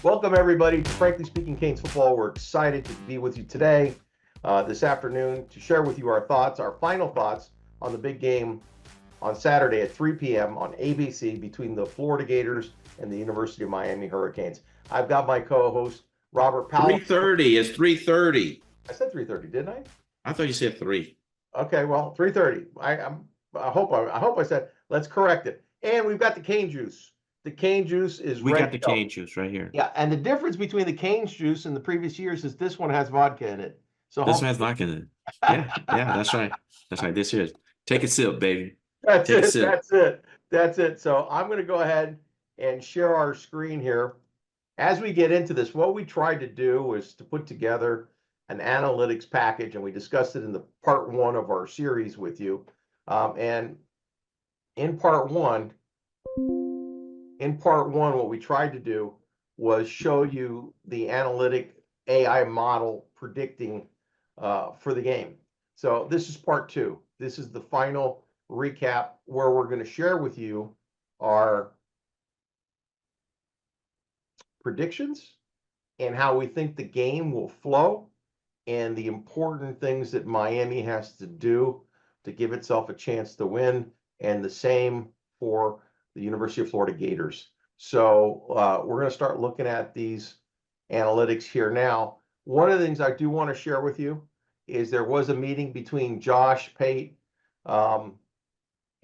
Welcome, everybody, to Frankly Speaking Canes Football. We're excited to be with you today, this afternoon, to share with you our thoughts, our final thoughts on the big game on Saturday at 3 p.m. on ABC between the Florida Gators and the University of Miami Hurricanes. I've got my co-host, Robert Powell. 3:30. It's 3:30. I said 3:30, didn't I? I thought you said 3. Okay, well, 3:30. I hope I said, let's correct it. And we've got the cane juice. The cane juice is We ready got the to go. cane juice right here. Yeah, and the difference between the cane juice and the previous years is this one has vodka in it. So This one has vodka in it. Yeah, that's right. That's right. This is. Take a sip, baby. That's Take a it. sip. That's it. That's it. So I'm going to go ahead and share our screen here. As we get into this, what we tried to do was to put together an analytics package, and we discussed it in the part 1 of our series with you. And in part one, what we tried to do was show you the analytic AI model predicting for the game. So this is part 2. This is the final recap where we're going to share with you our predictions and how we think the game will flow and the important things that Miami has to do to give itself a chance to win, and the same for the University of Florida Gators. So we're going to start looking at these analytics here now. One of the things I do want to share with you is there was a meeting between Josh Pate and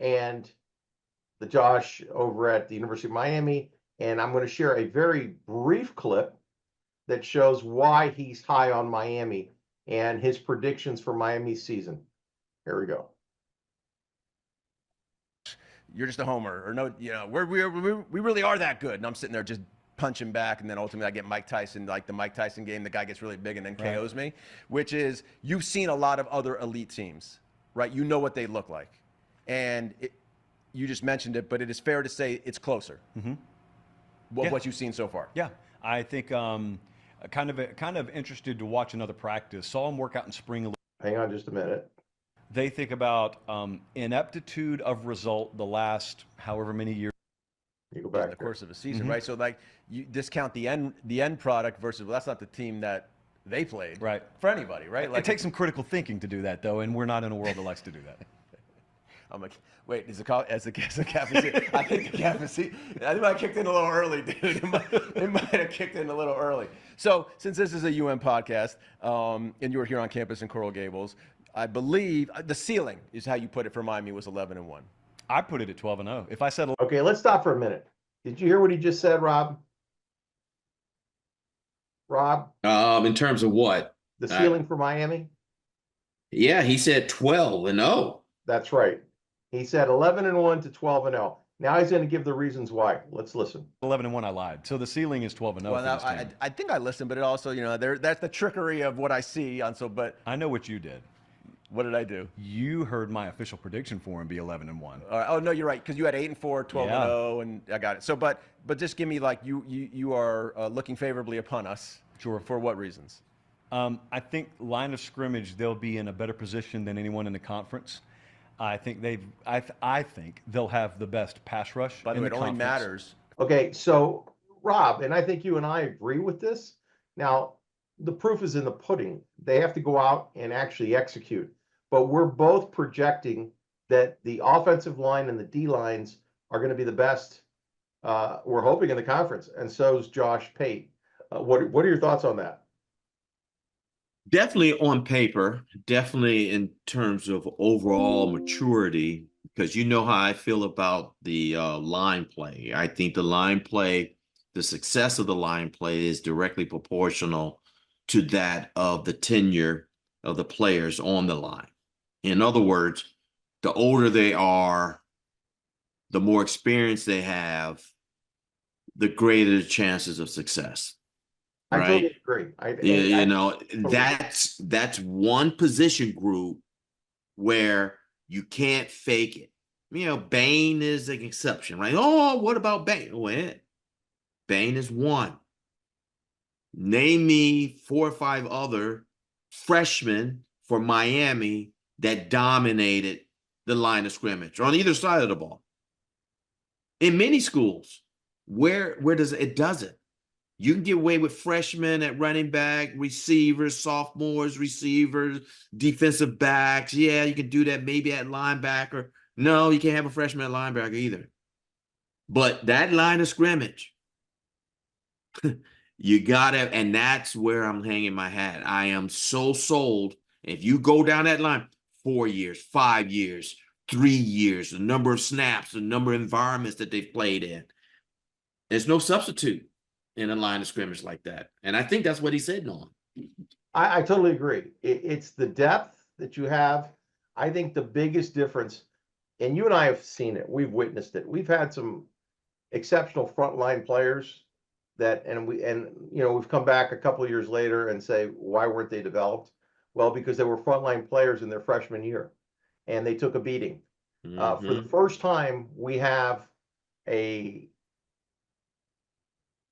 the Josh over at the University of Miami, and I'm going to share a very brief clip that shows why he's high on Miami and his predictions for Miami's season. Here we go. You're just a homer, or no, we really are that good. And I'm sitting there just punching back, and then ultimately I get Mike Tyson, like the Mike Tyson game, the guy gets really big and then KOs me, which is, you've seen a lot of other elite teams, right? You know what they look like. And you just mentioned it, but it is fair to say it's closer. What you've seen so far. Yeah, I think kind of interested to watch another practice. Saw him work out in spring a little. Hang on just a minute. They think about ineptitude of result the last however many years. You go back in the course of a season, right? So like you discount the end product versus, well, that's not the team that they played, right? For anybody, right? Like, it takes some critical thinking to do that, though, and we're not in a world that likes to do that. I'm like, wait, as the cap is here? I think the cap is here. I think I kicked in a little early, dude. It might have kicked in a little early. So since this is a UM podcast, and you were here on campus in Coral Gables, I believe the ceiling is how you put it for Miami was 11-1. I put it at 12-0. If I said, okay, let's stop for a minute. Did you hear what he just said, Rob? Rob? In terms of what? The ceiling for Miami? Yeah, he said 12-0. That's right. He said 11-1 to 12-0. Now he's going to give the reasons why. Let's listen. 11-1, I lied. So the ceiling is 12-0. Well, I think I listened, but it also, that's the trickery of what I see on. So, but I know what you did. What did I do? You heard my official prediction for him be 11-1. Oh no, you're right, because you had 8-4, 12-0, and I got it. So, but just give me, like, you are looking favorably upon us. Sure. For what reasons? I think line of scrimmage, they'll be in a better position than anyone in the conference. I think they'll have the best pass rush. By the way, it only matters. Okay, so Rob, and I think you and I agree with this. Now, the proof is in the pudding. They have to go out and actually execute. But we're both projecting that the offensive line and the D lines are going to be the best. We're hoping in the conference, and so is Josh Pate. What are your thoughts on that? Definitely on paper, definitely in terms of overall maturity, because you know how I feel about the line play. I think the line play, the success of the line play is directly proportional to that of the tenure of the players on the line. In other words, the older they are, the more experience they have, the greater the chances of success. I right? totally agree. That's one position group where you can't fake it. Bain is an exception, right? Oh, what about Bain? Well, Bain is one. Name me 4 or 5 other freshmen for Miami that dominated the line of scrimmage on either side of the ball. In many schools, where does it doesn't? You can get away with freshmen at running back, receivers, sophomores, receivers, defensive backs. Yeah, you can do that maybe at linebacker. No, you can't have a freshman at linebacker either. But that line of scrimmage, you gotta, and that's where I'm hanging my hat. I am so sold. If you go down that line, 4 years, 5 years, 3 years, the number of snaps, the number of environments that they've played in, there's no substitute in a line of scrimmage like that. And I think that's what he's hitting on. I totally agree. It's the depth that you have. I think the biggest difference, and you and I have seen it, we've witnessed it. We've had some exceptional frontline players we've come back a couple of years later and say, why weren't they developed? Well, because they were frontline players in their freshman year and they took a beating. For the first time, we have a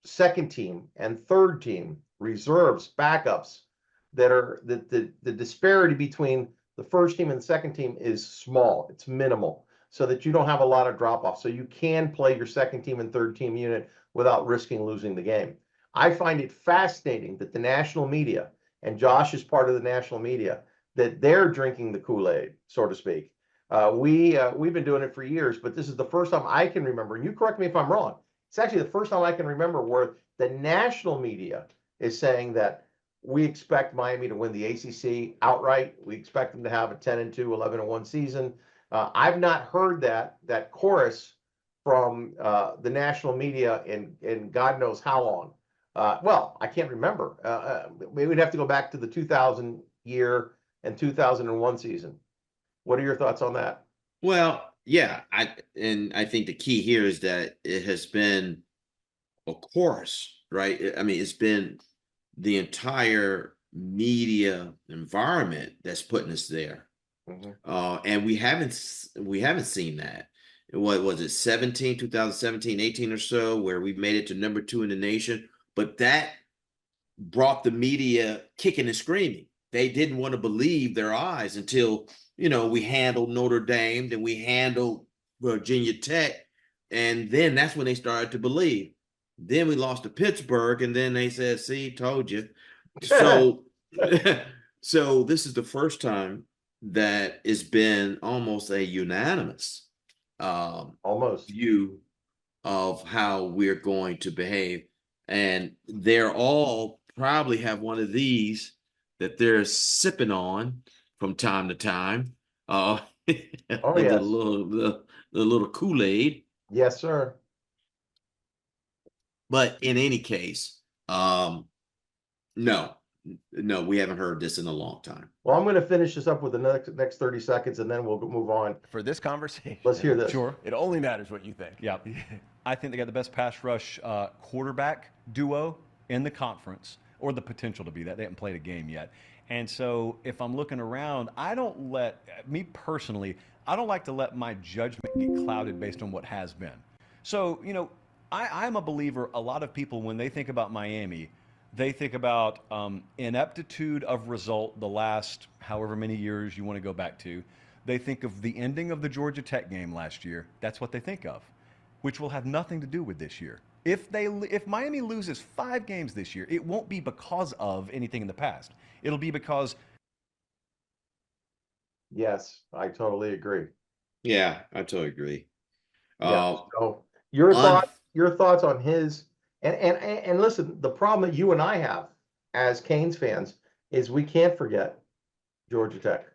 second team and third team reserves, backups that are the disparity between the first team and the second team is small. It's minimal, so that you don't have a lot of drop off. So you can play your second team and third team unit without risking losing the game. I find it fascinating that the national media, and Josh is part of the national media, that they're drinking the Kool-Aid, so to speak. We've been doing it for years, but this is the first time I can remember, and you correct me if I'm wrong, it's actually the first time I can remember where the national media is saying that we expect Miami to win the ACC outright. We expect them to have a 10-2, 11-1 season. I've not heard that chorus from the national media in God knows how long. Well, I can't remember. We would have to go back to the 2000 year and 2001 season. What are your thoughts on that? Well, yeah, I think the key here is that it has been a chorus, right? I mean, it's been the entire media environment that's putting us there. And we haven't seen that. What was it, 2017, 18 or so, where we made it to number 2 in the nation. But that brought the media kicking and screaming. They didn't want to believe their eyes until, we handled Notre Dame, then we handled Virginia Tech. And then that's when they started to believe. Then we lost to Pittsburgh, and then they said, see, told you. So, so this is the first time that it's been almost a unanimous view of how we're going to behave. And they're all probably have one of these that they're sipping on from time to time. Oh, the yes. little Kool-Aid. Yes, sir. But in any case, no, we haven't heard this in a long time. Well, I'm going to finish this up with the next 30 seconds, and then we'll move on. For this conversation. Let's hear this. Sure. It only matters what you think. Yeah. I think they got the best pass rush quarterback duo in the conference, or the potential to be that. They haven't played a game yet. And so if I'm looking around, I don't like to let my judgment get clouded based on what has been. So, I'm a believer, a lot of people, when they think about Miami, they think about ineptitude of result the last however many years you want to go back to. They think of the ending of the Georgia Tech game last year. That's what they think of, which will have nothing to do with this year. If Miami loses 5 games this year, it won't be because of anything in the past. It'll be because. Yes, I totally agree. Yeah, I totally agree. Yeah, so your thoughts on his and listen, the problem that you and I have as Canes fans is we can't forget Georgia Tech.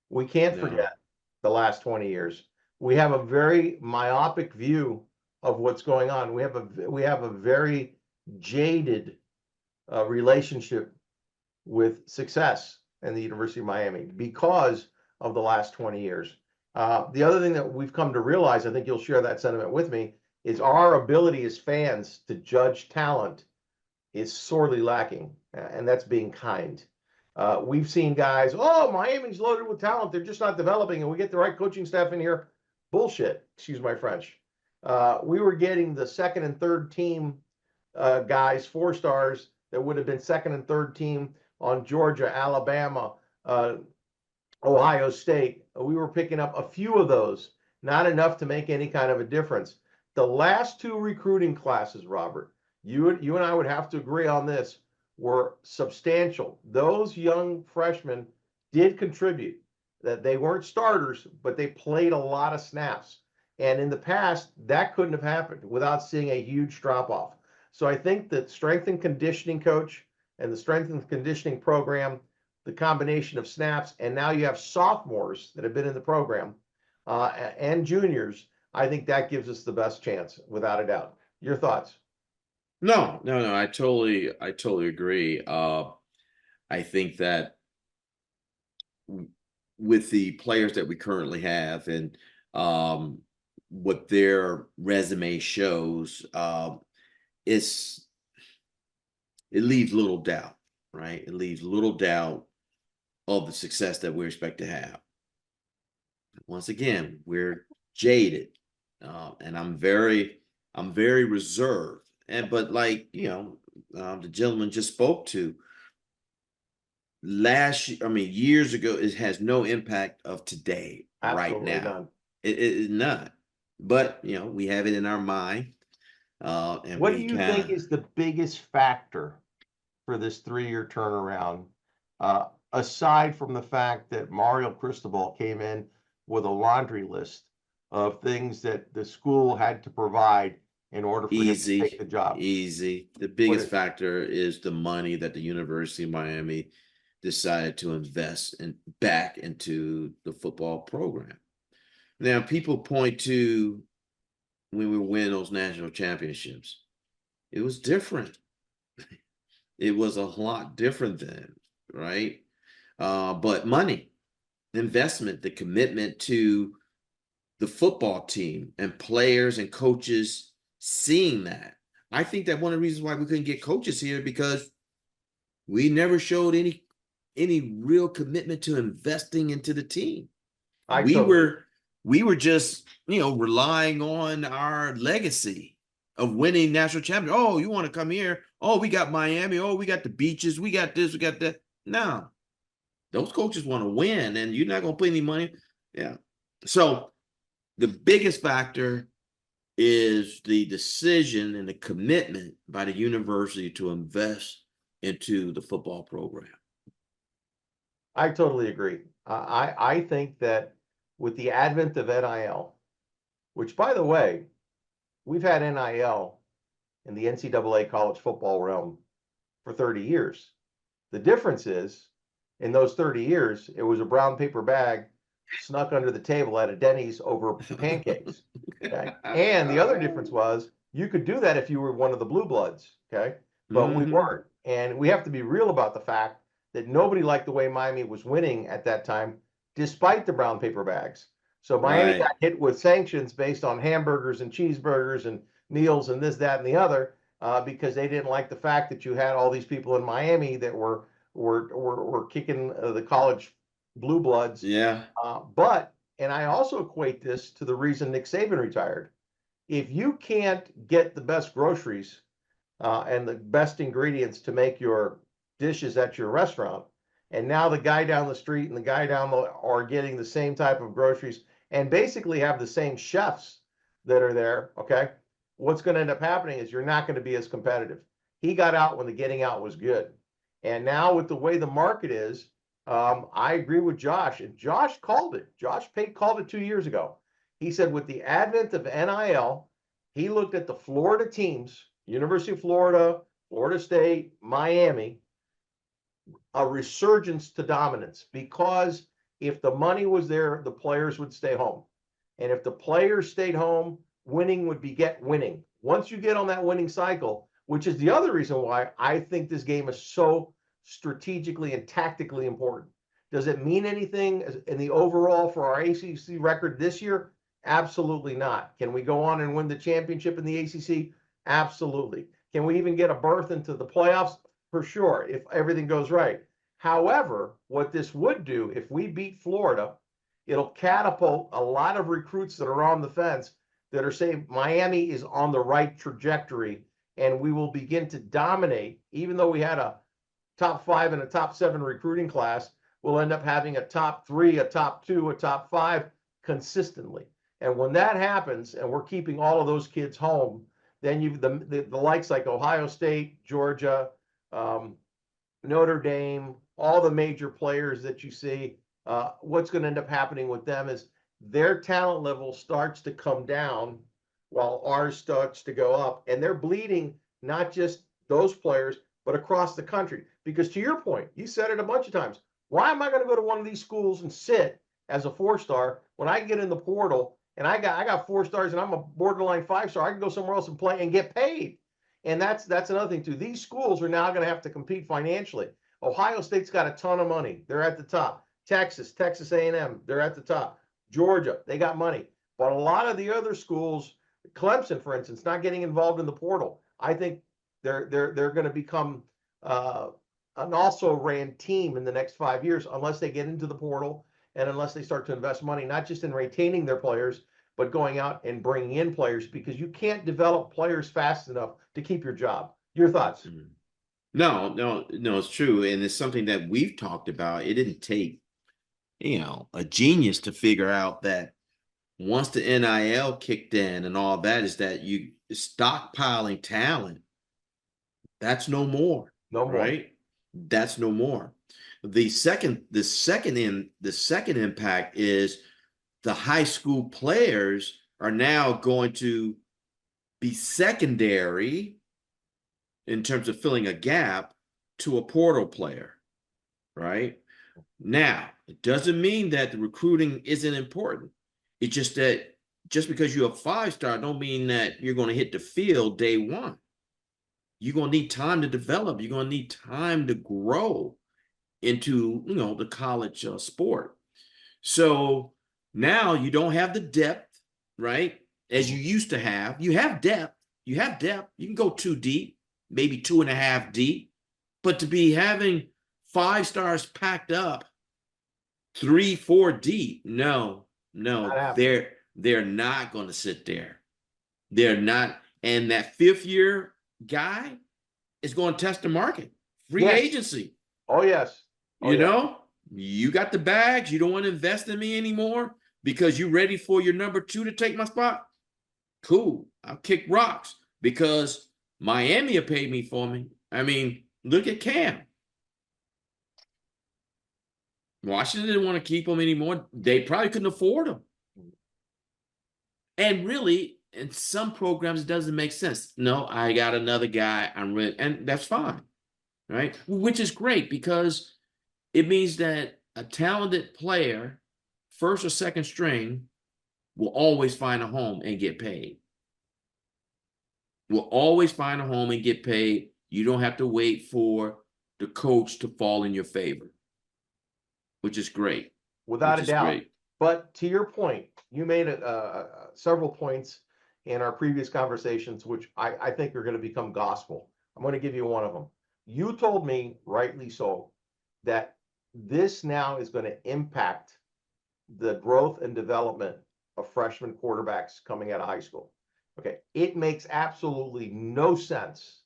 We can't forget the last 20 years. We have a very myopic view of what's going on. We have a very jaded relationship with success in the University of Miami because of the last 20 years. The other thing that we've come to realize, I think you'll share that sentiment with me, is our ability as fans to judge talent is sorely lacking, and that's being kind. We've seen guys, Miami's loaded with talent, they're just not developing, and we get the right coaching staff in here. Bullshit, excuse my French. We were getting the second and third team guys, 4 stars, that would have been second and third team on Georgia, Alabama, Ohio State. We were picking up a few of those, not enough to make any kind of a difference. The last 2 recruiting classes, Robert, you and I would have to agree on this, were substantial. Those young freshmen did contribute. That they weren't starters, but they played a lot of snaps. And in the past, that couldn't have happened without seeing a huge drop off. So I think that strength and conditioning coach and the strength and conditioning program, the combination of snaps, and now you have sophomores that have been in the program and juniors. I think that gives us the best chance, without a doubt. Your thoughts? No. I totally agree. I think that with the players that we currently have and um, what their resume shows, it's it leaves little doubt, right? It leaves little doubt of the success that we expect to have. Once again, we're jaded, and I'm very reserved. And but like the gentleman just spoke to years ago, it has no impact of today, right Absolutely now. none. It is not. But we have it in our mind, and What do we you think kind of is the biggest factor for this 3-year turnaround, aside from the fact that Mario Cristobal came in with a laundry list of things that the school had to provide in order for him to take easy, the job? easy. The What biggest is it? factor is the money that the University of Miami decided to invest back into the football program. Now, people point to when we win those national championships. It was different. It was a lot different then, right? But money, investment, the commitment to the football team and players and coaches seeing that. I think that one of the reasons why we couldn't get coaches here because we never showed any real commitment to investing into the team. I We totally were we were just, relying on our legacy of winning national champion. Oh, you want to come here? Oh, we got Miami. Oh, we got the beaches. We got this. We got that. No, those coaches want to win, and you're not going to put any money. Yeah. So the biggest factor is the decision and the commitment by the university to invest into the football program. I totally agree. I think that with the advent of NIL, which by the way, we've had NIL in the NCAA college football realm for 30 years. The difference is in those 30 years, it was a brown paper bag snuck under the table at a Denny's over pancakes. Okay. And the other difference was you could do that if you were one of the blue bloods. Okay. But we Mhm. weren't. And we have to be real about the fact that nobody liked the way Miami was winning at that time, despite the brown paper bags. So Miami Right. got hit with sanctions based on hamburgers and cheeseburgers and meals and this, that, and the other, because they didn't like the fact that you had all these people in Miami that were kicking the college blue bloods. Yeah. And I also equate this to the reason Nick Saban retired. If you can't get the best groceries and the best ingredients to make your dishes at your restaurant, and now the guy down the street and the guy down the are getting the same type of groceries and basically have the same chefs that are there, okay? What's going to end up happening is you're not going to be as competitive. He got out when the getting out was good. And now with the way the market is, I agree with Josh. And Josh called it. Josh Pate called it 2 years ago. He said with the advent of NIL, he looked at the Florida teams, University of Florida, Florida State, Miami, a resurgence to dominance because if the money was there, the players would stay home. And if the players stayed home, winning would beget winning. Once you get on that winning cycle, which is the other reason why I think this game is so strategically and tactically important. Does it mean anything in the overall for our ACC record this year? Absolutely not. Can we go on and win the championship in the ACC? Absolutely. Can we even get a berth into the playoffs? For sure, if everything goes right. However, what this would do, if we beat Florida, it'll catapult a lot of recruits that are on the fence that are saying Miami is on the right trajectory and we will begin to dominate. Even though we had a top 5 and a top 7 recruiting class, we'll end up having a top 3, a top 2, a top 5 consistently. And when that happens and we're keeping all of those kids home, Then you've the likes like Ohio State, Georgia, Notre Dame, all the major players that you see. What's going to end up happening with them is their talent level starts to come down while ours starts to go up. And they're bleeding not just those players, but across the country. Because to your point, you said it a bunch of times. Why am I going to go to one of these schools and sit as a 4-star when I get in the portal and I got 4 stars and I'm a borderline 5-star? I can go somewhere else and play and get paid. And that's another thing too. These schools are now going to have to compete financially. Ohio State's got a ton of money. They're at the top. Texas A&M, they're at the top. Georgia, they got money. But a lot of the other schools, Clemson, for instance, not getting involved in the portal. I think they're going to become an also-ran team in the next 5 years unless they get into the portal and unless they start to invest money, not just in retaining their players, but going out and bringing in players, because you can't develop players fast enough to keep your job. Your thoughts? No, it's true. And it's something that we've talked about. It didn't take, a genius to figure out that once the NIL kicked in and all that, is that you stockpiling talent. That's no more. No more. Right? That's no more. The second impact is the high school players are now going to be secondary in terms of filling a gap to a portal player, right? Now, it doesn't mean that the recruiting isn't important. It's just that just because you're a 5-star don't mean that you're going to hit the field day one. You're going to need time to develop. You're going to need time to grow into, the college sport. So now you don't have the depth, right? As you used to have. You have depth. You can go 2 deep, maybe 2.5 deep. But to be having 5 stars packed up 3, 4 deep, no, they're not going to sit there. They're not. And that 5th year guy is going to test the market. Free agency. Oh, yes. You got the bags. You don't want to invest in me anymore because you're ready for your number 2 to take my spot. Cool. I'll kick rocks because Miami will pay me for me. I mean, look at Cam. Washington didn't want to keep him anymore. They probably couldn't afford him. And really, in some programs, it doesn't make sense. No, I got another guy. I'm ready. And that's fine. Right? Which is great because it means that a talented player, 1st or 2nd string, will always find a home and get paid. Will always find a home and get paid. You don't have to wait for the coach to fall in your favor, which is great. Without a doubt. But to your point, you made several points in our previous conversations, which I think are going to become gospel. I'm going to give you one of them. You told me, rightly so, that this now is going to impact the growth and development of freshman quarterbacks coming out of high school. Okay, it makes absolutely no sense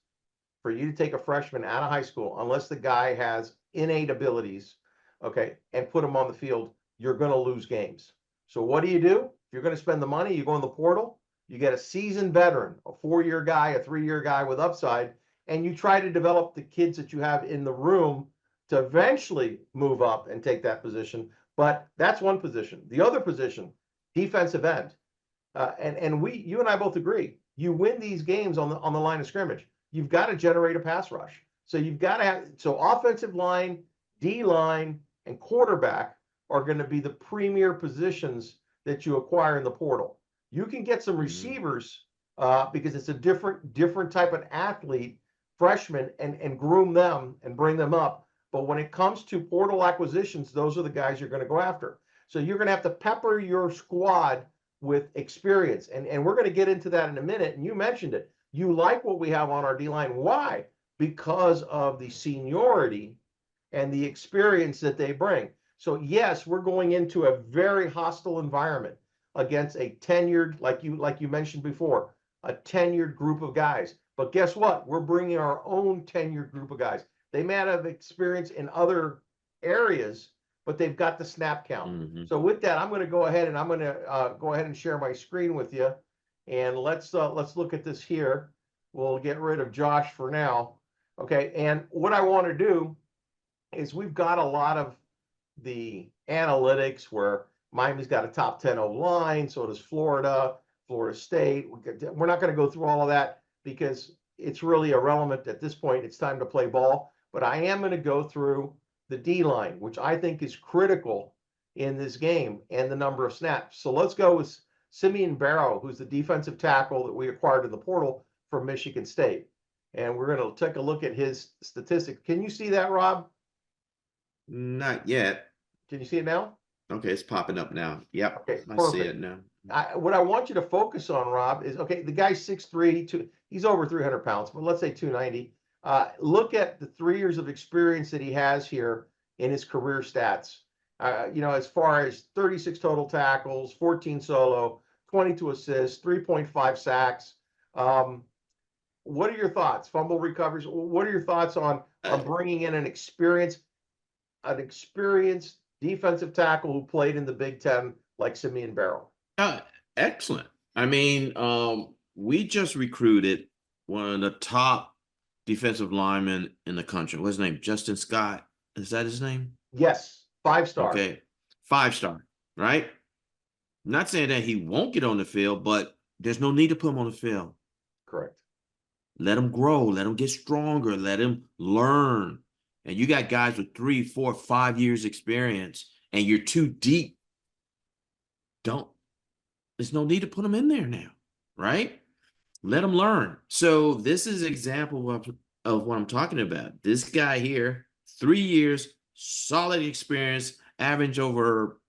for you to take a freshman out of high school unless the guy has innate abilities, and put him on the field. You're going to lose games. So what do? If you're going to spend the money, you go in the portal, you get a seasoned veteran, a 4-year guy, a 3-year guy with upside, and you try to develop the kids that you have in the room to eventually move up and take that position. But that's one position. The other position, defensive end. And you and I both agree, you win these games on the line of scrimmage. You've got to generate a pass rush. So you've got to have, offensive line, D line, and quarterback are going to be the premier positions that you acquire in the portal. You can get some receivers because it's a different type of athlete, freshman, and groom them and bring them up. But when it comes to portal acquisitions, those are the guys you're going to go after. So you're going to have to pepper your squad with experience. And we're going to get into that in a minute. And you mentioned it. You like what we have on our D-line. Why? Because of the seniority and the experience that they bring. So yes, we're going into a very hostile environment against a tenured, like you mentioned before, a tenured group of guys. But guess what? We're bringing our own tenured group of guys. They may have experience in other areas, but they've got the snap count. So with that, I'm going to go ahead and share my screen with you. And let's look at this here. We'll get rid of Josh for now. Okay, and what I want to do is we've got a lot of the analytics where Miami's got a top 10 O-line, so does Florida, Florida State. We're not going to go through all of that because it's really irrelevant at this point. It's time to play ball. But I am going to go through the D-line, which I think is critical in this game, and the number of snaps. So let's go with Simeon Barrow, who's the defensive tackle that we acquired in the portal from Michigan State. And we're going to take a look at his statistics. Can you see that, Rob? Not yet. Can you see it now? Okay, it's popping up now. Yep, Okay, I perfect. see it now. What I want you to focus on, Rob, is, okay, the guy's 6'3", he's over 300 pounds, but let's say 290. Look at the 3 years of experience that he has here in his career stats. As far as 36 total tackles, 14 solo, 22 assists, 3.5 sacks. What are your thoughts? Fumble recoveries. What are your thoughts on bringing in an experienced defensive tackle who played in the Big Ten like Simeon Barrow? Excellent. I mean, we just recruited one of the top defensive linemen in the country. What's his name? Justin Scott. Is that his name? Yes, 5-star. Okay, 5-star, right? Not saying that he won't get on the field, but there's no need to put him on the field. Correct. Let him grow. Let him get stronger. Let him learn. And you got guys with 3, 4, 5 years experience, and you're too deep. There's no need to put them in there now, right? Let them learn. So this is an example of what I'm talking about. This guy here, 3 years, solid experience, average over,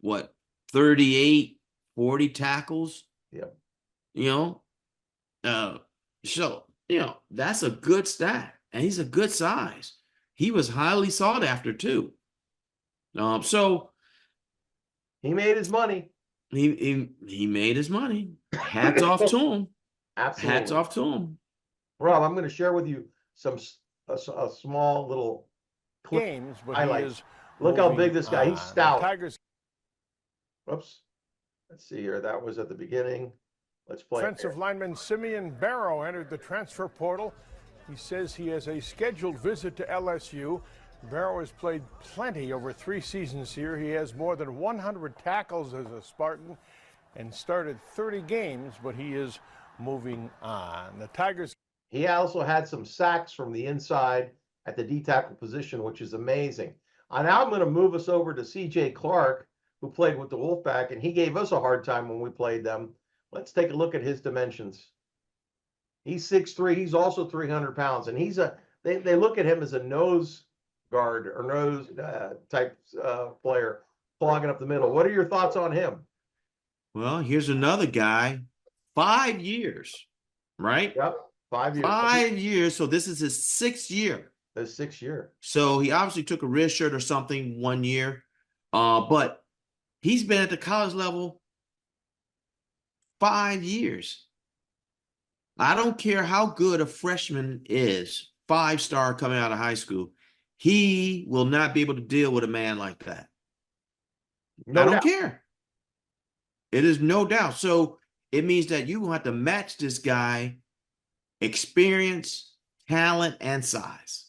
38, 40 tackles? Yep. So, that's a good stat, and he's a good size. He was highly sought after too. So he made his money. He made his money. Hats off to him. Absolutely. Hats off to him. Rob, I'm going to share with you a small little clip. Games, but highlights. he is. Look how big this guy. He's stout. Tigers. Whoops. Let's see here. That was at the beginning. Let's play. Defensive lineman Simeon Barrow entered the transfer portal. He says he has a scheduled visit to LSU. Barrow has played plenty over 3 seasons here. He has more than 100 tackles as a Spartan and started 30 games, but he is moving on. The Tigers. He also had some sacks from the inside at the D tackle position, which is amazing. Now I'm going to move us over to C.J. Clark, who played with the Wolfpack, and he gave us a hard time when we played them. Let's take a look at his dimensions. He's 6'3". He's also 300 pounds, and they look at him as a nose guard or nose type player, clogging up the middle. What are your thoughts on him? Well, here's another guy, 5 years, right? Yep, 5 years. 5 years. So this is his 6th year. His 6th year. So he obviously took a wrist shirt or something 1 year, but he's been at the college level 5 years. I don't care how good a freshman is, 5-star coming out of high school, he will not be able to deal with a man like that. No I don't doubt. care. It is no doubt. So it means that you will have to match this guy experience, talent, and size.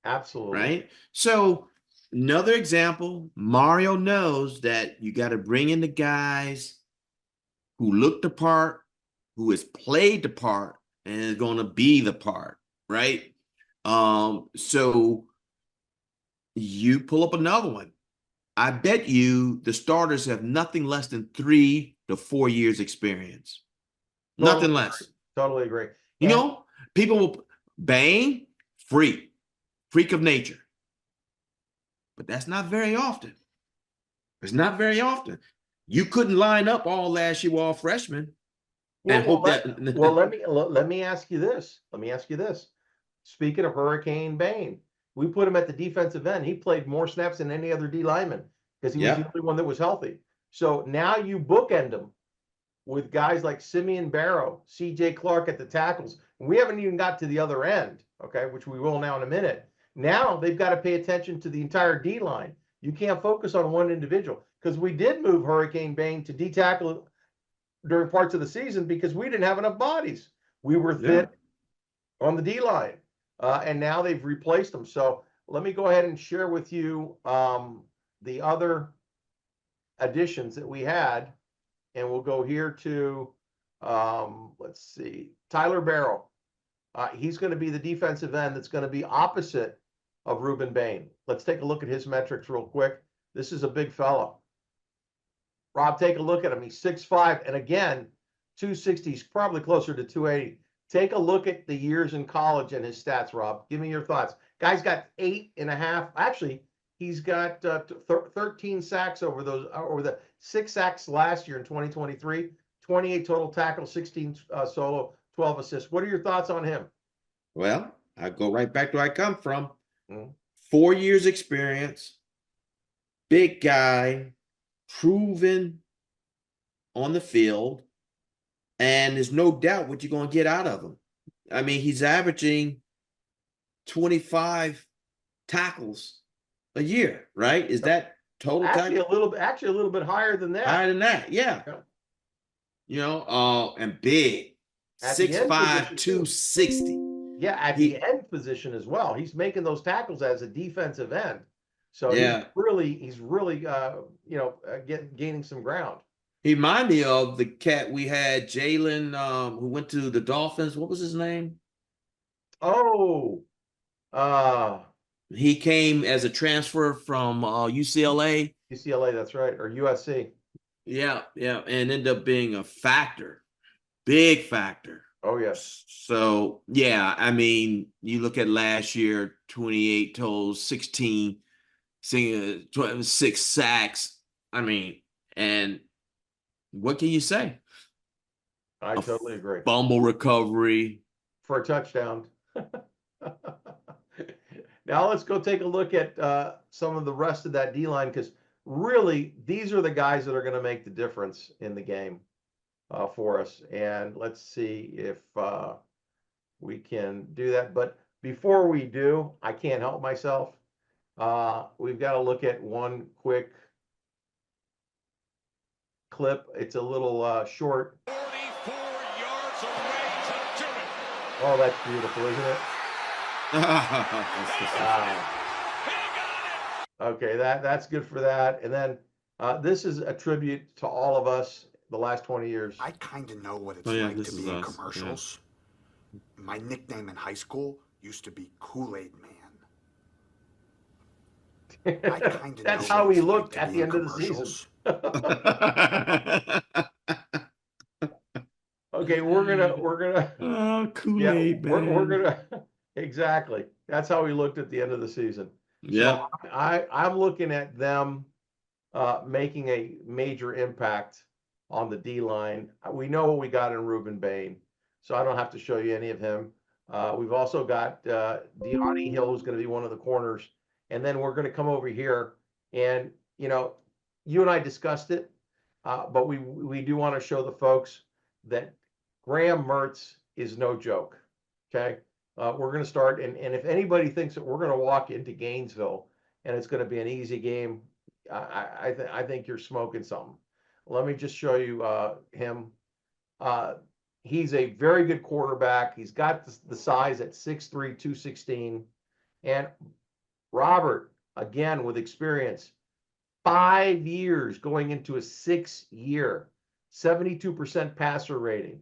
Absolutely. Right? So another example, Mario knows that you got to bring in the guys who look the part, who has played the part, and is going to be the part, right? So you pull up another one. I bet you the starters have nothing less than 3 to 4 years experience. Totally Nothing agree. less. Totally agree. People will, Bane, freak of nature. But that's not very often. It's not very often. You couldn't line up all last year with all freshmen. Let me ask you this. Speaking of Hurricane Bane, we put him at the defensive end. He played more snaps than any other D lineman because he was the only one that was healthy. So now you bookend him with guys like Simeon Barrow, C.J. Clark at the tackles. We haven't even got to the other end, okay, which we will now in a minute. Now they've got to pay attention to the entire D line. You can't focus on one individual because we did move Hurricane Bane to D tackle during parts of the season because we didn't have enough bodies. We were thin on the D line, and now they've replaced them. So let me go ahead and share with you the other additions that we had, and we'll go here to let's see, Tyler Barrow. He's going to be the defensive end that's going to be opposite of Ruben Bain. Let's take a look at his metrics real quick. This is a big fella. Rob, take a look at him. He's 6'5", and again, 260. He's probably closer to 280. Take a look at the years in college and his stats, Rob. Give me your thoughts. Guy's got 8.5. Actually, he's got 13 sacks over the 6 sacks last year in 2023. 28 total tackles, 16 solo, 12 assists. What are your thoughts on him? Well, I go right back to where I come from. 4 years experience, big guy, proven on the field, and there's no doubt what you're going to get out of him. I mean, he's averaging 25 tackles a year, right? Is that total Actually tackle? Actually, a little bit higher than that. Higher than that, yeah. You know, and big, 6'5", 260. Yeah, at the end position as well. He's making those tackles as a defensive end. So yeah, he's really gaining some ground. He reminded me of the cat we had, Jalen, who went to the Dolphins. What was his name? Oh, he came as a transfer from UCLA. UCLA, that's right, or USC. Yeah, and ended up being a factor, big factor. Oh, yes. So, yeah, I mean, you look at last year, 28 totals, 16, 6 sacks. I mean, and what can you say? I totally agree. Fumble recovery. For a touchdown. Now let's go take a look at some of the rest of that D-line, because really, these are the guys that are going to make the difference in the game for us. And let's see if we can do that. But before we do, I can't help myself. We've got to look at one quick clip. It's a little short. 44 yards away to do it. Oh, that's beautiful, isn't it? Okay, that's good for that. And then this is a tribute to all of us the last 20 years. I kind of know what it's like to be in commercials. Yeah. My nickname in high school used to be Kool-Aid Man. That's how we looked at the end of the season. Okay, we're gonna Kool-Aid Man. We're gonna exactly. That's how we looked at the end of the season. Yeah. So I'm looking at them making a major impact on the D line. We know what we got in Ruben Bain, so I don't have to show you any of him. We've also got De'Ani Hill, who's going to be one of the corners, and then we're going to come over here, and you and I discussed it, but we do want to show the folks that Graham Mertz is no joke. Okay. We're going to start, and if anybody thinks that we're going to walk into Gainesville and it's going to be an easy game, I think you're smoking something. Let me just show you him. He's a very good quarterback. He's got the size at 6'3", 216. And Robert, again, with experience, 5 years going into a 6-year, 72% passer rating.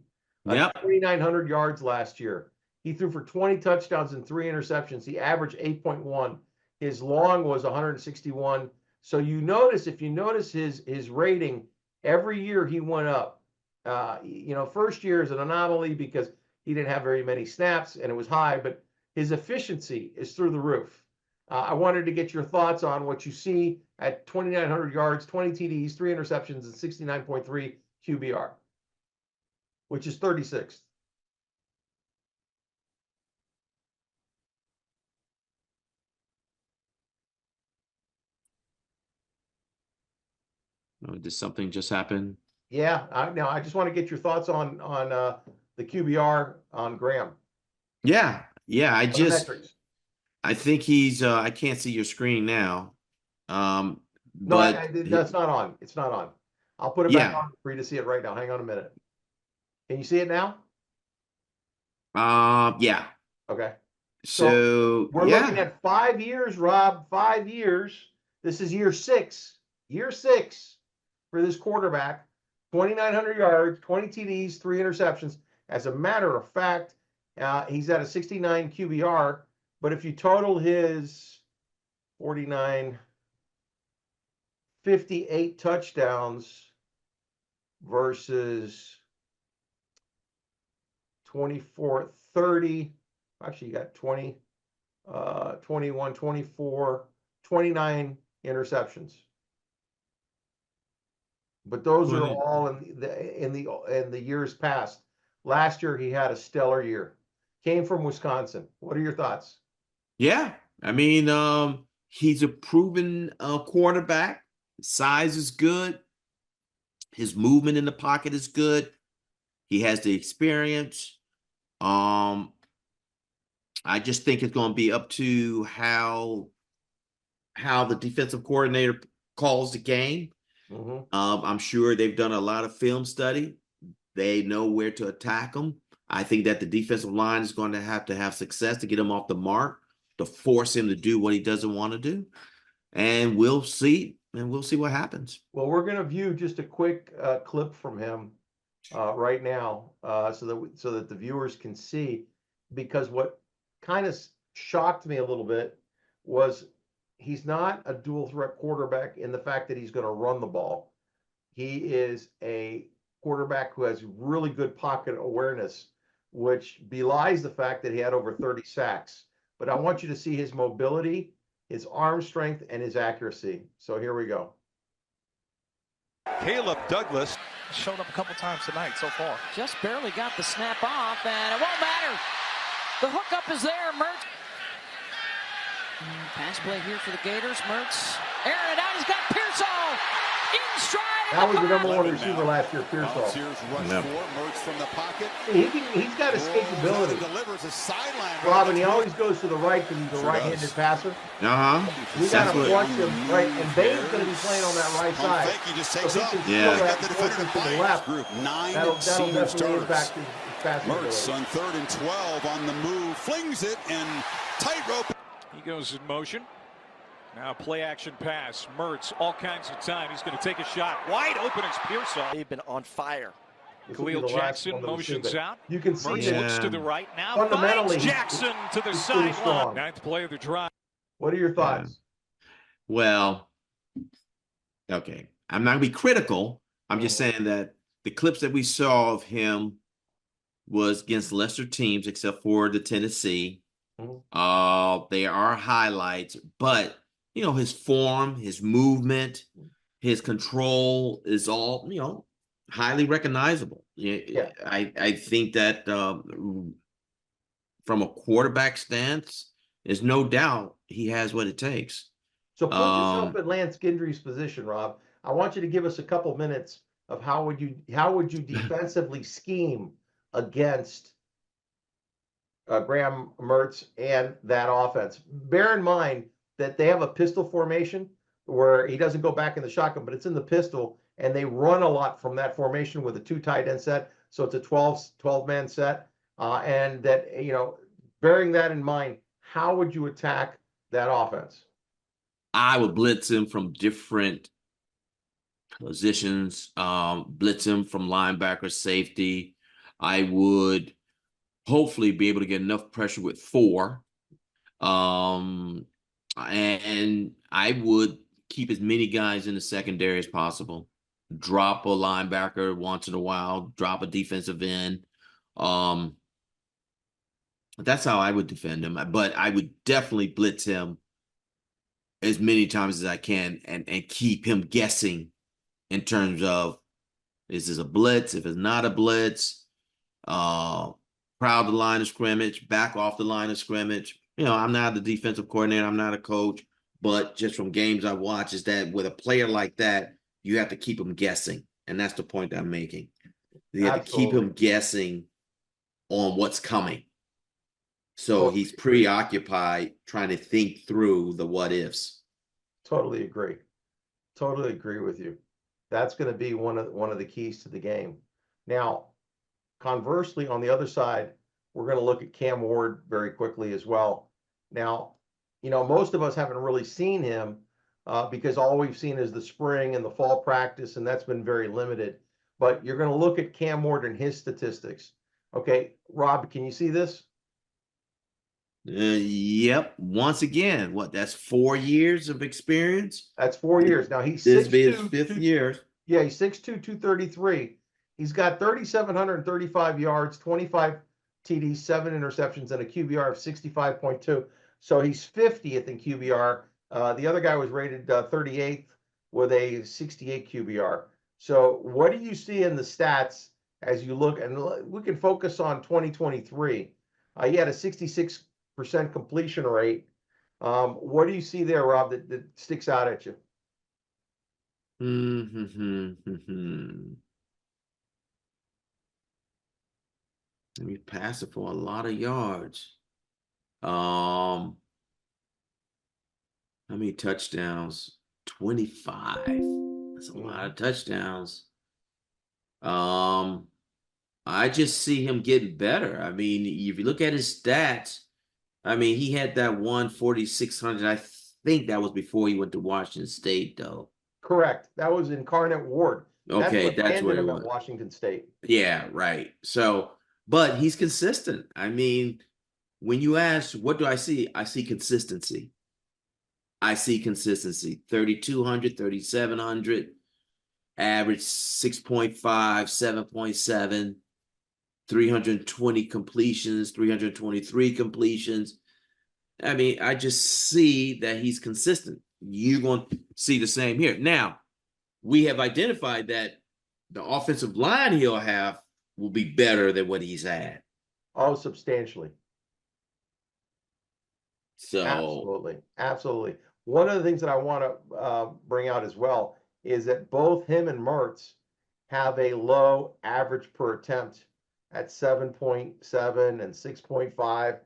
2,900 yards last year. He threw for 20 touchdowns and 3 interceptions. He averaged 8.1. His long was 161. So if you notice his rating, every year he went up. First year is an anomaly because he didn't have very many snaps and it was high, but his efficiency is through the roof. I wanted to get your thoughts on what you see at 2,900 yards, 20 TDs, 3 interceptions, and 69.3 QBR, which is 36th. Did something just happen? Yeah. I just want to get your thoughts on the QBR on Graham. Yeah. I think he's. I can't see your screen now. No, that's not on. It's not on. I'll put it back Yeah. on for you to see it right now. Hang on a minute. Can you see it now? Yeah. Okay. So We're looking at 5 years, Rob. 5 years. This is year 6. Year 6 for this quarterback. 2,900 yards, 20 TDs, 3 interceptions. As a matter of fact, he's at a 69 QBR. But if you total his 49, 58 touchdowns versus 24, 30. Actually, you got 20, 21, 24, 29 interceptions. But those are all in the years past. Last year he had a stellar year. Came from Wisconsin. What are your thoughts? Yeah. I mean, he's a proven quarterback. Size is good. His movement in the pocket is good. He has the experience. I just think it's going to be up to how the defensive coordinator calls the game. Mm-hmm. I'm sure they've done a lot of film study. They know where to attack him. I think that the defensive line is going to have success to get him off the mark, to force him to do what he doesn't want to do. And we'll see. And we'll see what happens. Well, we're going to view just a quick clip from him right now, so that the viewers can see. Because what kind of shocked me a little bit was he's not a dual threat quarterback in the fact that he's going to run the ball. He is a quarterback who has really good pocket awareness, which belies the fact that he had over 30 sacks. But I want you to see his mobility, his arm strength, and his accuracy. So here we go. Caleb Douglas showed up a couple times tonight so far. Just barely got the snap off, and it won't matter. The hookup is there, Mertz. Pass play here for the Gators. Mertz airing it out. He's got Pearsall in stride. That was the number 1 receiver last year, Pearsall. He's got escapability. Robin, he always goes to the right because he's a right-handed passer. We got to watch him right, and Bain's going to be playing on that right side. So he can still have to push him to the left. That'll definitely impact his passing ability. Mertz on 3rd and 12 on the move, flings it and tightrope. He goes in motion. Now play action pass. Mertz, all kinds of time. He's going to take a shot. Wide open is Pearsall. They've been on fire. Khalil Jackson motions out. You can see Mertz looks to the right now. Fundamentally, Finds Jackson to the sideline. 9th play of the drive. What are your thoughts? Well, okay. I'm not going to be critical. I'm just saying that the clips that we saw of him was against lesser teams, except for the Tennessee. They are highlights, but his form, his movement, his control is all highly recognizable. Yeah. I think that from a quarterback stance, there's no doubt he has what it takes. So put yourself in Lance Gendry's position, Rob. I want you to give us a couple minutes of how would you defensively scheme against Graham Mertz and that offense. Bear in mind that they have a pistol formation where he doesn't go back in the shotgun, but it's in the pistol, and they run a lot from that formation with a 2 tight end set. So it's a 12-man set. And that, bearing that in mind, how would you attack that offense? I would blitz him from different positions, blitz him from linebacker, safety. I would hopefully be able to get enough pressure with 4. And I would keep as many guys in the secondary as possible. Drop a linebacker once in a while, drop a defensive end. That's how I would defend him. But I would definitely blitz him as many times as I can and keep him guessing in terms of, is this a blitz? If it's not a blitz, crowd the line of scrimmage, back off the line of scrimmage. I'm not the defensive coordinator. I'm not a coach. But just from games I watch is that with a player like that, you have to keep him guessing. And that's the point I'm making. You have to keep him guessing on what's coming. So he's preoccupied trying to think through the what ifs. Totally agree. Totally agree with you. That's going to be one of the keys to the game. Now, conversely, on the other side, we're going to look at Cam Ward very quickly as well. Now, most of us haven't really seen him because all we've seen is the spring and the fall practice, and that's been very limited. But you're going to look at Cam Ward and his statistics. Okay, Rob, can you see this? Yep. Once again, that's 4 years of experience? That's 4 years. Now he's This 6'2", be his 5th year. Yeah, he's 6'2", 233. He's got 3,735 yards, 25 TDs, 7 interceptions, and a QBR of 65.2. So he's 50th in QBR. The other guy was rated 38th with a 68 QBR. So what do you see in the stats as you look? And we can focus on 2023. He had a 66% completion rate. What do you see there, Rob, that sticks out at you? We passed it for a lot of yards. How many touchdowns? 25. That's a lot of touchdowns. I just see him getting better. I mean, if you look at his stats, I mean, he had that 4,600. I think that was before he went to Washington State, though. Correct. That was Incarnate Ward. Okay, that's where what he at was. Washington State. Yeah, right. So, but he's consistent. I mean, when you ask, what do I see? I see consistency. 3,200, 3,700, average 6.5, 7.7, 320 completions, 323 completions. I mean, I just see that he's consistent. You're going to see the same here. Now, we have identified that the offensive line he'll have will be better than what he's had. Oh, substantially. So Absolutely. One of the things that I want to bring out as well is that both him and Mertz have a low average per attempt at 7.7 and 6.5.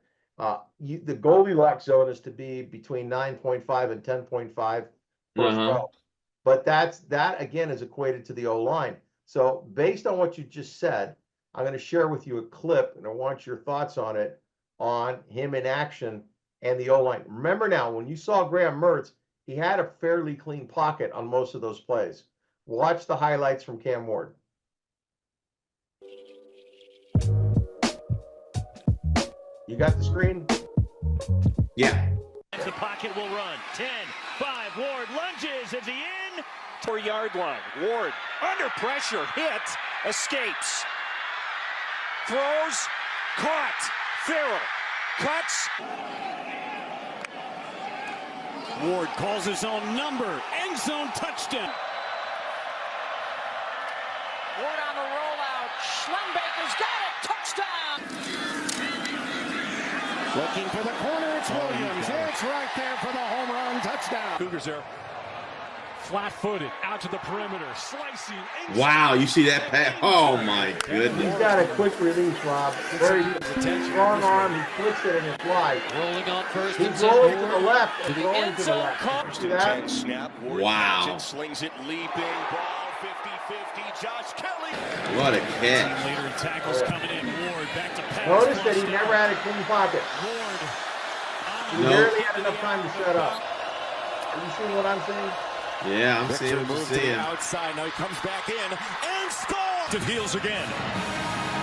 The Goldilocks zone is to be between 9.5 and 10.5 first row. But that again is equated to the O-line. So based on what you just said, I'm going to share with you a clip, and I want your thoughts on it, on him in action and the O-line. Remember now, when you saw Graham Mertz, he had a fairly clean pocket on most of those plays. Watch the highlights from Cam Ward. You got the screen? yeah. The pocket will run. 10, 5, Ward lunges. Is he in? 4-yard line. Ward under pressure, hit, escapes. Throws, caught. Farrell cuts. Ward calls his own number. End zone touchdown. Ward on the rollout. Schlembacher's got it. Touchdown. Looking for the corner, it's Williams. It's right there for the home run touchdown. Cougars there. Flat-footed, out to the perimeter, slicing. Wow, you see that pass? Oh, my goodness. He's got a quick release, Rob. Very strong arm. He flicks it and it flies. Rolling on first He's and rolling second. to the left. To the Rolling end to the zone. left. See that? Snap. Ward Wow. catches, slings it, leaping, ball 50-50. Josh Kelly. What a catch. Later he tackles coming in. Ward back to pass. Notice that he never had a clean pocket. Ward. He barely had enough time to set up. Are you seeing what I'm saying? Yeah, I'm seeing what you're Move to the seeing. outside. Now he comes back in and scores. To heels again.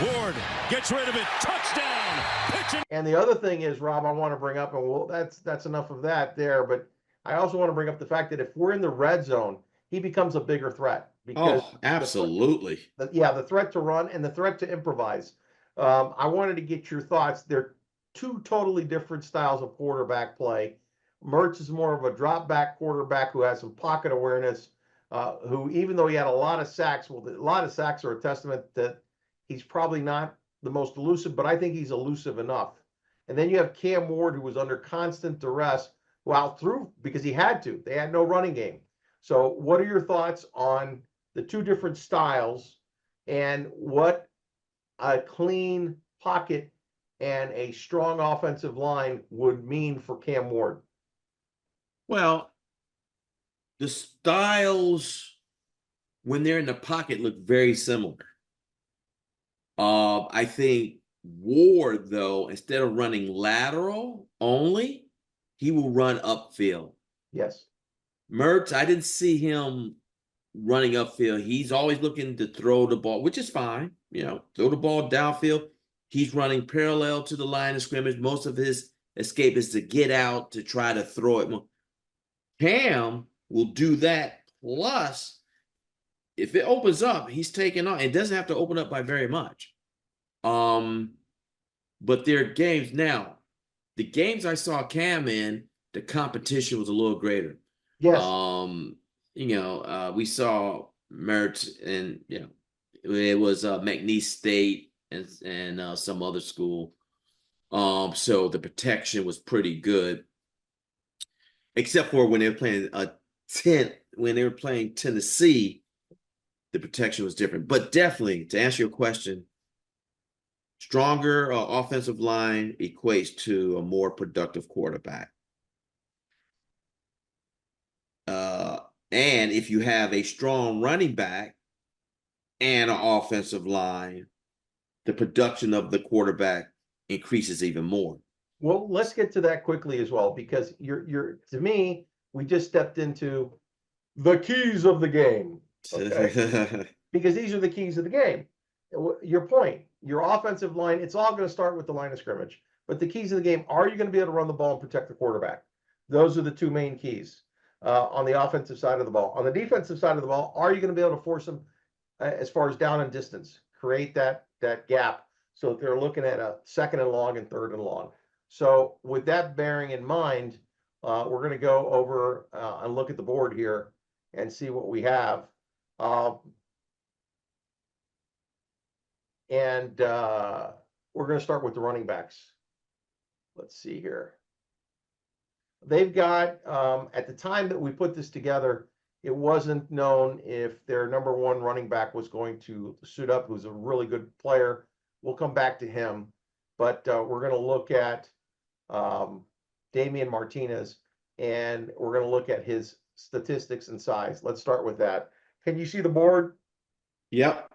Ward gets rid of it. Touchdown. Pitching. And the other thing is, Rob, I want to bring up, and that's enough of that there. But I also want to bring up the fact that if we're in the red zone, he becomes a bigger threat. Because absolutely. the threat to run and the threat to improvise. I wanted to get your thoughts. They're two totally different styles of quarterback play. Mertz is more of a drop back quarterback who has some pocket awareness, who, even though he had a lot of sacks, a lot of sacks are a testament that he's probably not the most elusive, but I think he's elusive enough. And then you have Cam Ward, who was under constant duress, who outthrew because he had to. They had no running game. So what are your thoughts on the two different styles and what a clean pocket and a strong offensive line would mean for Cam Ward? Well, the styles when they're in the pocket, look very similar. I think Ward, though, instead of running lateral only, he will run upfield. Yes. Mertz, I didn't see him running upfield. He's always looking to throw the ball, which is fine. Throw the ball downfield. He's running parallel to the line of scrimmage. Most of his escape is to get out to try to throw it. Cam will do that. Plus, if it opens up, he's taking on. It doesn't have to open up by very much. But there are games now. The games I saw Cam in, the competition was a little greater. Yes. We saw Mertz and it was McNeese State and some other school. So the protection was pretty good, except for when they were playing when they were playing Tennessee, the protection was different. But definitely, to answer your question, stronger offensive line equates to a more productive quarterback. And if you have a strong running back and an offensive line, the production of the quarterback increases even more. Well, let's get to that quickly as well, because you're to me, we just stepped into the keys of the game. Okay? Because these are the keys of the game. Your point, your offensive line, it's all going to start with the line of scrimmage. But the keys of the game, are you going to be able to run the ball and protect the quarterback? Those are the two main keys on the offensive side of the ball. On the defensive side of the ball, are you going to be able to force them as far as down and distance, create that gap so that they're looking at a second and long and third and long. So with that bearing in mind, we're going to go over and look at the board here and see what we have. We're going to start with the running backs. Let's see here. They've got, at the time that we put this together, it wasn't known if their number one running back was going to suit up, who's a really good player. We'll come back to him. But we're going to look at Damian Martinez, and we're going to look at his statistics and size. Let's start with that. Can you see the board? Yep.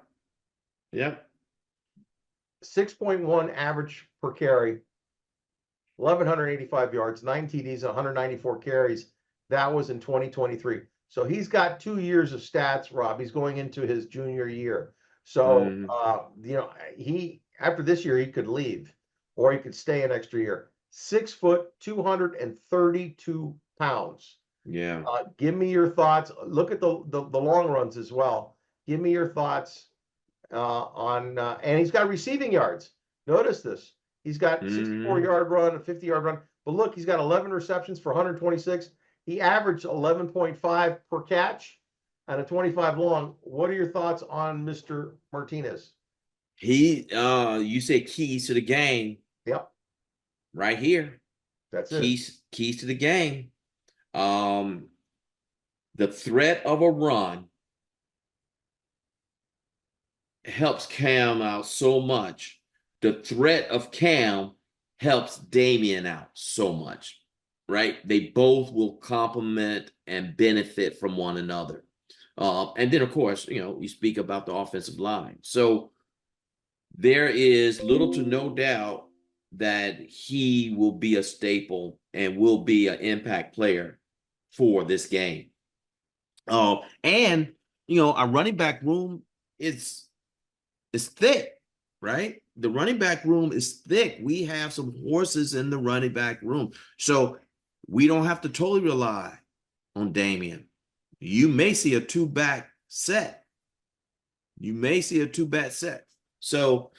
6.1 average per carry, 1,185 yards, 9 TDs, 194 carries. That was in 2023. So he's got 2 years of stats, Rob. He's going into his junior year. So, he after this year, he could leave or he could stay an extra year. 6 foot, 232 pounds. Yeah. Give me your thoughts. Look at the long runs as well. Give me your thoughts on and he's got receiving yards. Notice this. He's got 64-yard run, a 50-yard run. But look, he's got 11 receptions for 126. He averaged 11.5 per catch and a 25 long. What are your thoughts on Mr. Martinez? You say keys to the game. Yep. Right here. That's keys to the game. The threat of a run helps Cam out so much. The threat of Cam helps Damian out so much, right? They both will complement and benefit from one another. And then, of course, you speak about the offensive line. So there is little to no doubt that he will be a staple and will be an impact player for this game. And our running back room is thick, right? The running back room is thick. We have some horses in the running back room. So we don't have to totally rely on Damian. You may see a two-back set. So,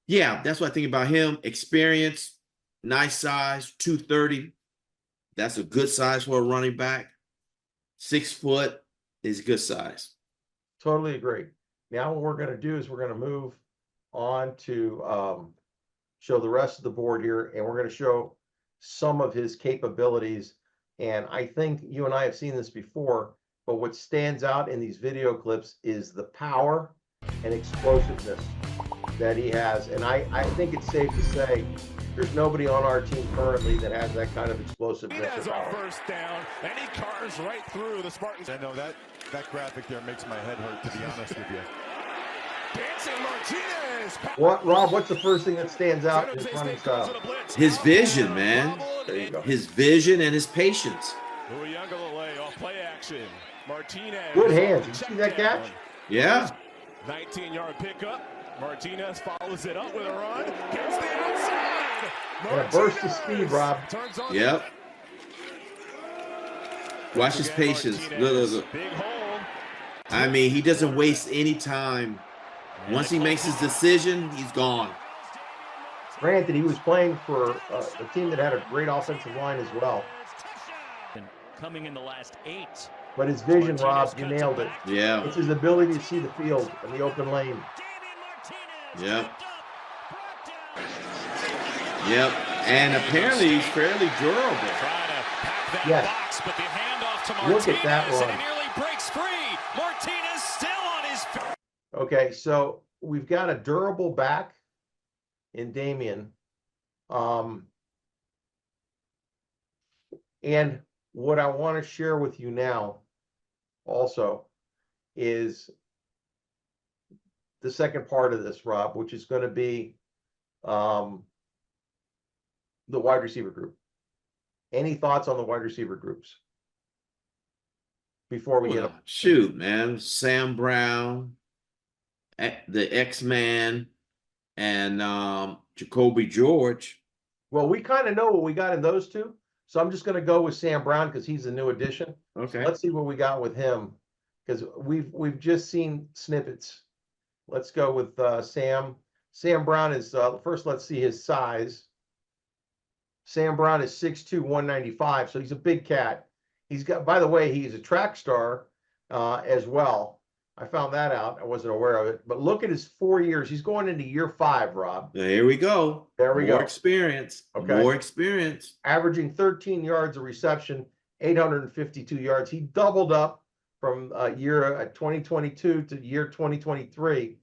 yeah, that's what I think about him. Experience, nice size, 230. That's a good size for a running back. 6 foot is good size. Totally agree. Now what we're going to do is we're going to move on to show the rest of the board here, and we're going to show some of his capabilities. And I think you and I have seen this before, but what stands out in these video clips is the power and explosiveness that he has. And I think it's safe to say there's nobody on our team currently that has that kind of explosiveness. He has a first down, and he cars right through the Spartans. I know that That graphic there makes my head hurt, to be honest with you. Dancing Martinez. What, Rob? What's the first thing that stands out in his running style? His vision, man. There you go. His vision and his patience. Off play action. Martinez. Good hands. Did you see that catch? Yeah. 19-yard pickup. Martinez follows it up with a run. Gets the outside. And a burst of speed, Rob. Yep. Watch his patience. Look. Big hole. I mean, he doesn't waste any time. Once he makes his decision, he's gone. Granted, he was playing for a team that had a great offensive line as well. Coming in the last 8. But his vision, Rob, you nailed it. Yeah. It's his ability to see the field and the open lane. Yep. Yep. And apparently he's fairly durable. Yes. But the handoff to Look at that Martinez, run. and he nearly breaks free. Martinez still on his feet. Okay, so we've got a durable back in Damian. And what I want to share with you now also is the second part of this, Rob, which is going to be the wide receiver group. Any thoughts on the wide receiver groups before we get them? Shoot, man. Sam Brown, the X-Man, and Jacoby George. Well, we kind of know what we got in those two. So I'm just going to go with Sam Brown because he's a new addition. Okay. So let's see what we got with him because we've just seen snippets. Let's go with Sam. Sam Brown is first. Let's see his size. Sam Brown is 6'2", 195. So he's a big cat. He's got. By the way, he's a track star as well. I found that out. I wasn't aware of it. But look at his 4 years. He's going into year 5, Rob. There we go. There we go. More experience. Okay. More experience. Averaging 13 yards of reception, 852 yards. He doubled up from year 2022 to year 2023.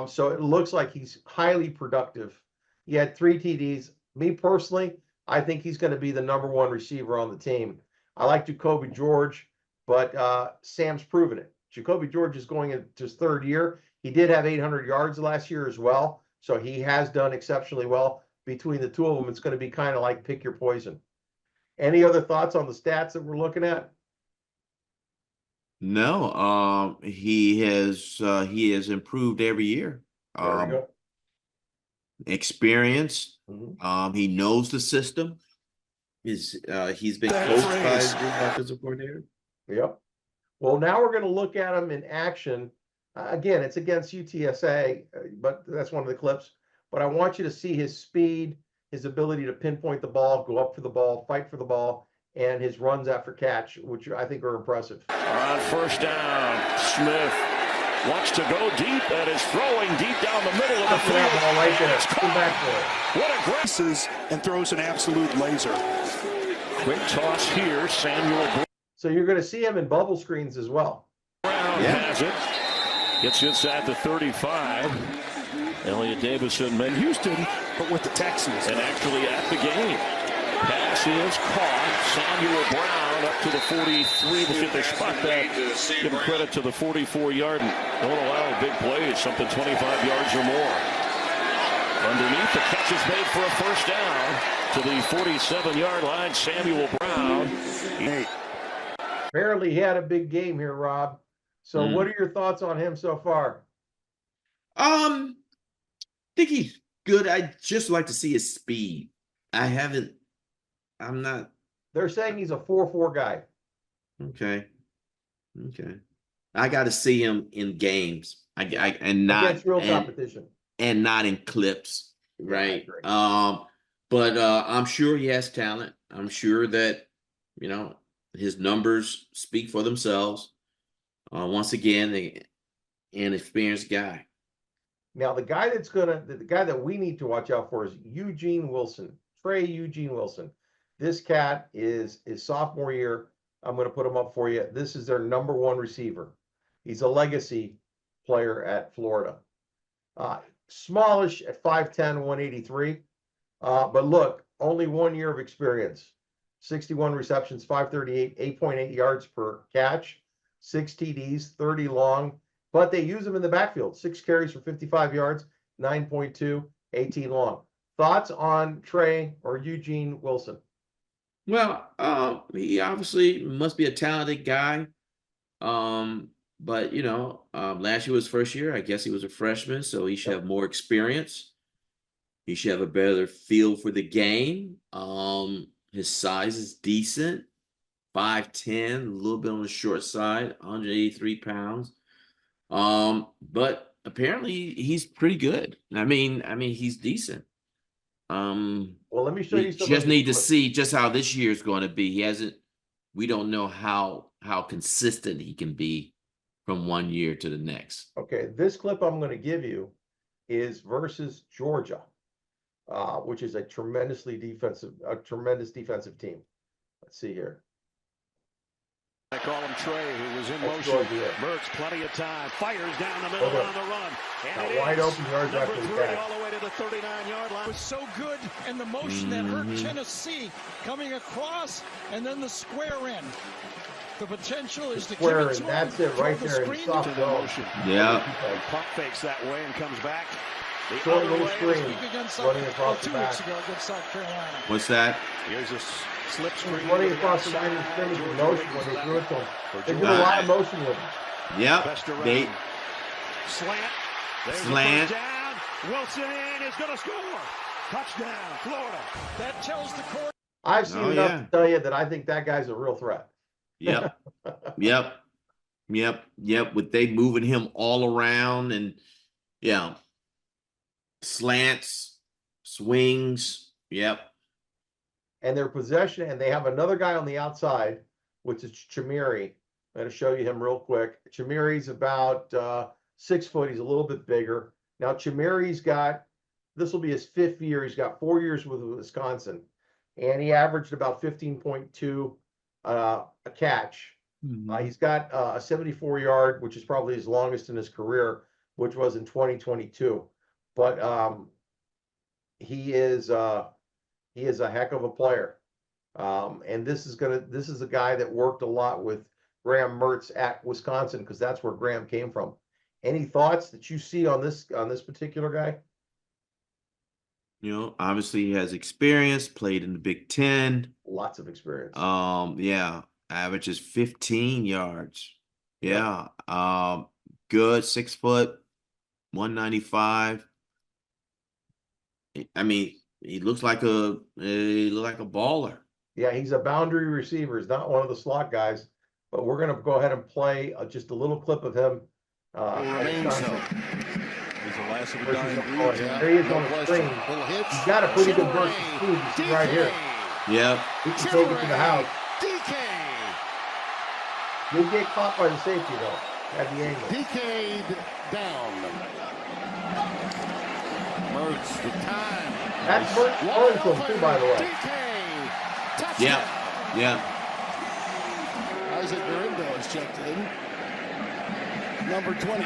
So it looks like he's highly productive. He had 3 TDs. Me personally, I think he's going to be the #1 receiver on the team. I like Jacoby George, but Sam's proven it. Jacoby George is going into his 3rd year. He did have 800 yards last year as well. So he has done exceptionally well. Between the two of them, it's going to be kind of like pick your poison. Any other thoughts on the stats that we're looking at? No, he has improved every year. There we go. Experience. Mhm. He knows the system. He's been coached by his offensive coordinator. Yep. Well, now we're going to look at him in action. Again, it's against UTSA, but that's one of the clips. But I want you to see his speed, his ability to pinpoint the ball, go up for the ball, fight for the ball, and his runs after catch, which I think are impressive. On first down, Smith wants to go deep and is throwing deep down the middle of the field. That ball right there. Come back for it. What a graces and throws an absolute laser. Quick toss here, Samuel So you're going to see him in bubble screens as well. Brown has it. Gets inside the 35. Elliott Davison and Houston, But with the Texans. and actually at the game. Pass is caught. Samuel Brown up to the 43. We'll see if they spot that. Give credit to the 44-yard. Don't allow big plays, something 25 yards or more. Underneath, the catch is made for a first down to the 47-yard line. Samuel Brown. Apparently, he had a big game here, Rob. So what are your thoughts on him so far? I think he's good. I'd just like to see his speed. I'm not. They're saying he's a 4.4 guy. Okay. I got to see him in games. And not Against real competition. and not in clips, right? I agree. But I'm sure he has talent. I'm sure that his numbers speak for themselves. Once again, an experienced guy. Now, the guy that we need to watch out for is Eugene Wilson, Trey Eugene Wilson. This cat is his sophomore year. I'm going to put him up for you. This is their #1 receiver. He's a legacy player at Florida. Smallish at 5'10", 183. But look, only 1 year of experience. 61 receptions, 538, 8.8 yards per catch. 6 TDs, 30 long, but they use him in the backfield. 6 carries for 55 yards, 9.2, 18 long. Thoughts on Trey or Eugene Wilson? Well, he obviously must be a talented guy. But last year was first year. I guess he was a freshman, so he should have more experience. He should have a better feel for the game. His size is decent, 5'10", a little bit on the short side, 183 pounds. But apparently he's pretty good. I mean, he's decent. Well, let me show We you some. just need to see just how this year is going to be. We don't know how consistent he can be from one year to the next. Okay, this clip I'm going to give you is versus Georgia, which is a tremendous defensive team. Let's see here. I call him Trey, who was in motion. Mertz, plenty of time. Fires down the middle on the run. And it wide open yards number after the 3 catch. all the way to the 39-yard line. Was so good, and the motion that hurt Tennessee coming across, and then the square end. The potential is to Square keep it end, to that's him, it right throw there in screen soft to zone. Motion. Yeah. Pump fakes that way and comes back. The Short other little way. screen against running across the 2 back. weeks ago against South Carolina. What's that? Here's a slip screen. Running across the line of scrimmage with motion when they threw it to him. They did a lot of motion with him. Yep. Best around. They Slant. There's Slant. the first down. Wilson in is going to score. Touchdown, Florida. That tells the court. I've seen enough to tell you that I think that guy's a real threat. Yep. Yep. With they moving him all around and slants, swings. Yep. And their possession, and they have another guy on the outside, which is Chamiri. I'm going to show you him real quick. Chamiri's about 6 foot. He's a little bit bigger. Now, Chamiri's this will be his 5th year. He's got 4 years with Wisconsin, and he averaged about 15.2 a catch. He's got a 74-yard, which is probably his longest in his career, which was in 2022. But he is a heck of a player. And this is a guy that worked a lot with Graham Mertz at Wisconsin, because that's where Graham came from. Any thoughts that you see on this particular guy? Obviously he has experience, played in the Big Ten. Lots of experience. Averages 15 yards. Yeah. Good, 6 foot, 195. I mean, he looks like a baller. Yeah, he's a boundary receiver. He's not one of the slot guys. But we're going to go ahead and play just a little clip of him. There he is on the screen. He's got a pretty good burst of speed. You see right here. Yeah. He can take it to the house. Didn't get caught by the safety, though, at the angle. DK'd down. Mertz, the time. That's Mertz throwing to him, too, by the way. DK, touchdown. Yeah. Isaac Verindo is checked in. Number 20.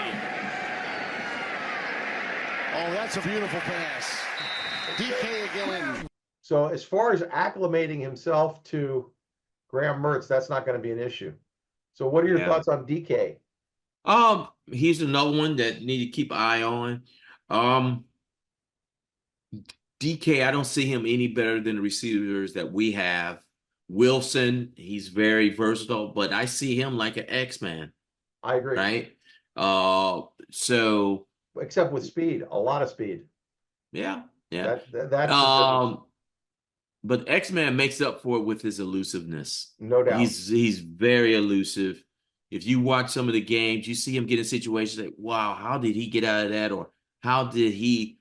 Oh, that's a beautiful pass. DK again. So as far as acclimating himself to Graham Mertz, that's not going to be an issue. So what are your thoughts on DK? He's another one that need to keep an eye on. DK, I don't see him any better than the receivers that we have. Wilson, he's very versatile, but I see him like an X-Man. I agree. Right? So except with speed, a lot of speed. Yeah. That's but X-Man makes up for it with his elusiveness. No doubt. He's very elusive. If you watch some of the games, you see him get in situations like, wow, how did he get out of that? Or how did he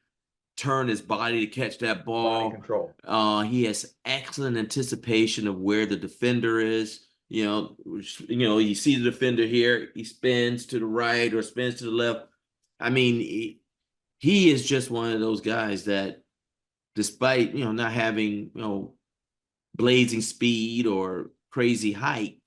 turn his body to catch that ball? Body control. He has excellent anticipation of where the defender is. You see the defender here, he spins to the right or spins to the left. I mean, he is just one of those guys that, despite, not having, blazing speed or crazy height,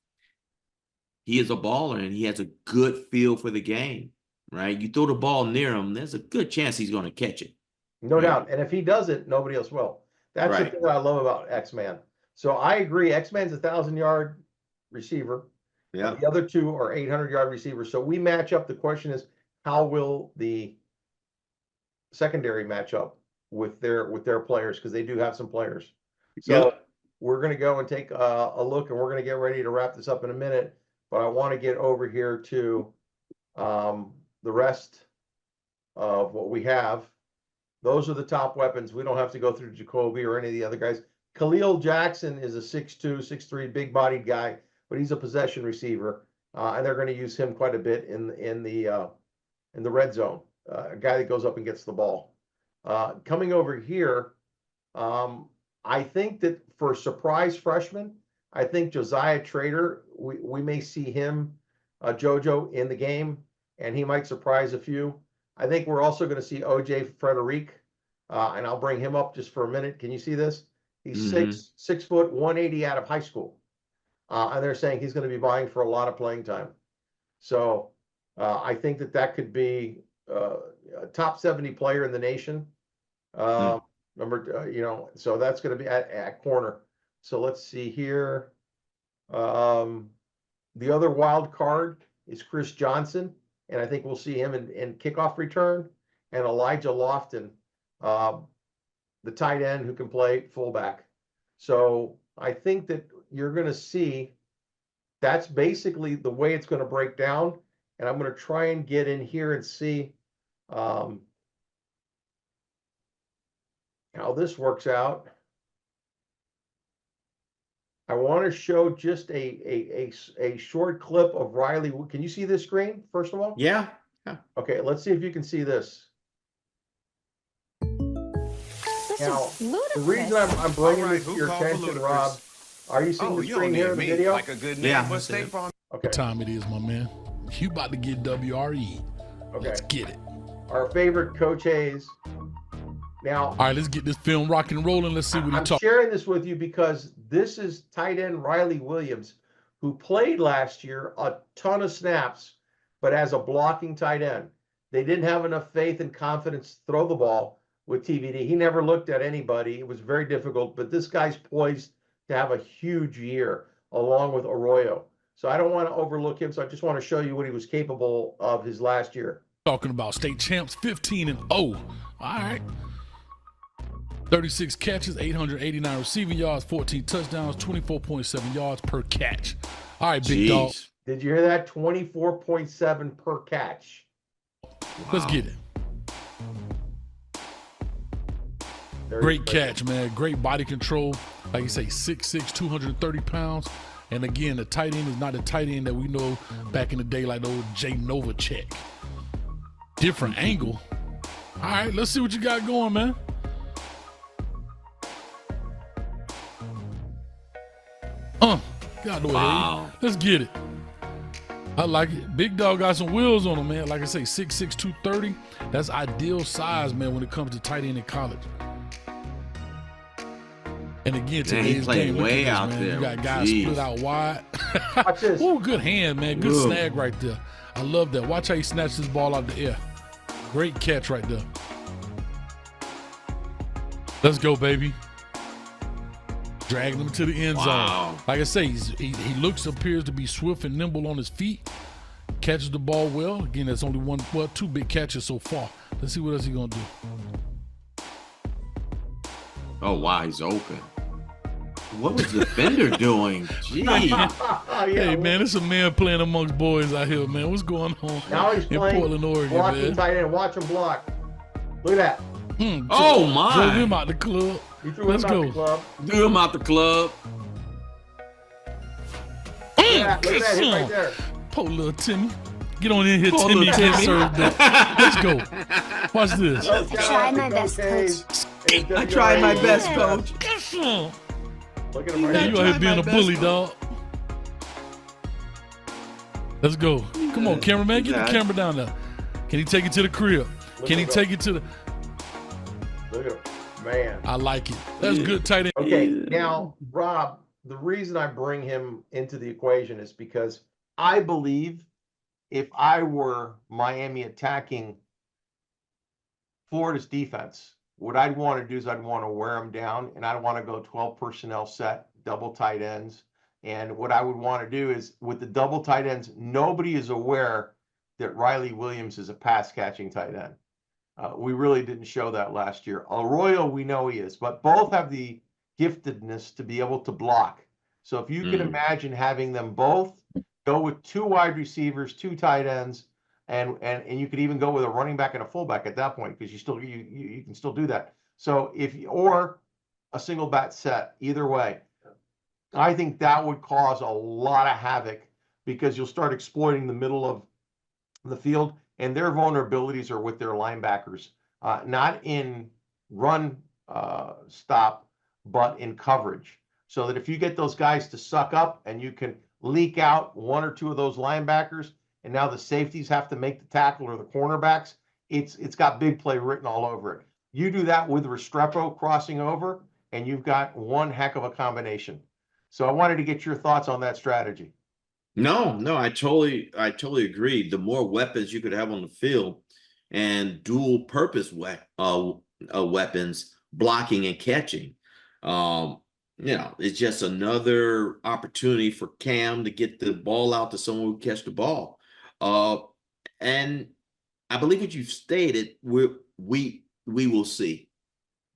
he is a baller and he has a good feel for the game, right? You throw the ball near him, there's a good chance he's going to catch it. No doubt. And if he doesn't, nobody else will. That's the thing I love about X-Man. So I agree. X-Man's a 1,000-yard receiver. Yeah. The other two are 800-yard receivers. So we match up. The question is, how will the secondary match up with their players? Because they do have some players. So we're going to go and take a look, and we're going to get ready to wrap this up in a minute. But I want to get over here to the rest of what we have. Those are the top weapons. We don't have to go through Jacoby or any of the other guys. Khalil Jackson is a 6'2", 6'3", big-bodied guy, but he's a possession receiver, and they're going to use him quite a bit in the red zone. A guy that goes up and gets the ball. Coming over here, I think that for surprise freshman, I think Josiah Trader, we may see him, JoJo, in the game, and he might surprise a few. I think we're also going to see OJ Frederic, and I'll bring him up just for a minute. Can you see this? He's 6 foot 180 out of high school, and they're saying he's going to be vying for a lot of playing time. So I think that could be a top 70 player in the nation. So that's going to be at corner. So let's see here. The other wild card is Chris Johnson, and I think we'll see him in kickoff return, and Elijah Lofton, the tight end who can play fullback. So I think that you're going to see that's basically the way it's going to break down. And I'm going to try and get in here and see how this works out. I want to show just a short clip of Riley. Can you see this screen, first of all? Yeah. Okay, let's see if you can see this. Now, the reason I'm bringing this to your attention, Rob, are you seeing the screen here in the video? Like a good name. Okay. What time it is, my man? You about to get WRE. Okay. Let's get it. Our favorite Coach Hayes. Now, all right, let's get this film rocking and rolling. Let's see what he talks. I'm sharing this with you because this is tight end Riley Williams, who played last year a ton of snaps, but as a blocking tight end. They didn't have enough faith and confidence to throw the ball with TVD. He never looked at anybody. It was very difficult, but this guy's poised to have a huge year along with Arroyo. So I don't want to overlook him. So I just want to show you what he was capable of his last year. Talking about state champs, 15-0. All right. 36 catches, 889 receiving yards, 14 touchdowns, 24.7 yards per catch. All right, big dog. Did you hear that? 24.7 per catch. Let's get it. Great catch, man. Great body control. Like you say, 6'6", 230 pounds. And again, the tight end is not the tight end that we know back in the day, like the old Jay Novacek. Different angle. All right, let's see what you got going, man. God, wow. Let's get it. I like it. Big dog got some wheels on him, man. Like I say, 6'6", 230. That's ideal size, man, when it comes to tight end in college. And again, today's game, way out man. there. You got guys split out wide. Oh, good hand, man. Good snag right there. I love that. Watch how he snatched this ball out the air. Great catch right there. Let's go, baby. Dragging him to the end zone. Like I say, he appears to be swift and nimble on his feet. Catches the ball well. Again, that's only two big catches so far. Let's see what else he's going to do. Oh, wow, he's open. What was the defender doing? Jeez. Hey, man, it's a man playing amongst boys out here, man. What's going on now he's in playing Portland, Oregon, blocking man? Tight end. Watch him block. Look at that. Oh, my. Throw him out the club. Let's go. Threw him out the club. Look at that hit right there. Poor little Timmy. Get on in here, Timmy. Can't serve that. Let's go. Watch this. I tried my best, Coach. I tried my best, Coach. Look at him right You out here being a bully, dog. Let's go. Come on, cameraman. Get the camera down there. Can he take it to the crib? Can he take it to the... Look at him. Man. I like it. That's good tight end. Okay, now, Rob, the reason I bring him into the equation is because I believe if I were Miami attacking Florida's defense, what I'd want to do is I'd want to wear them down, and I'd want to go 12 personnel set, double tight ends, And what I would want to do is with the double tight ends, nobody is aware that Riley Williams is a pass catching tight end. We really didn't show that last year. Arroyo, we know he is, but both have the giftedness to be able to block. So if you can imagine having them both go with 2 wide receivers, 2 tight ends, and you could even go with a running back and a fullback at that point, because you can still do that. So or a single bat set, either way, I think that would cause a lot of havoc, because you'll start exploiting the middle of the field, and their vulnerabilities are with their linebackers, not in run stop, but in coverage. So that if you get those guys to suck up and you can leak out 1 or 2 of those linebackers, and now the safeties have to make the tackle or the cornerbacks, it's got big play written all over it. You do that with Restrepo crossing over, and you've got one heck of a combination. So I wanted to get your thoughts on that strategy. No, I totally agree. The more weapons you could have on the field, and dual purpose weapons, blocking and catching, it's just another opportunity for Cam to get the ball out to someone who can catch the ball. And I believe what you've stated, we will see.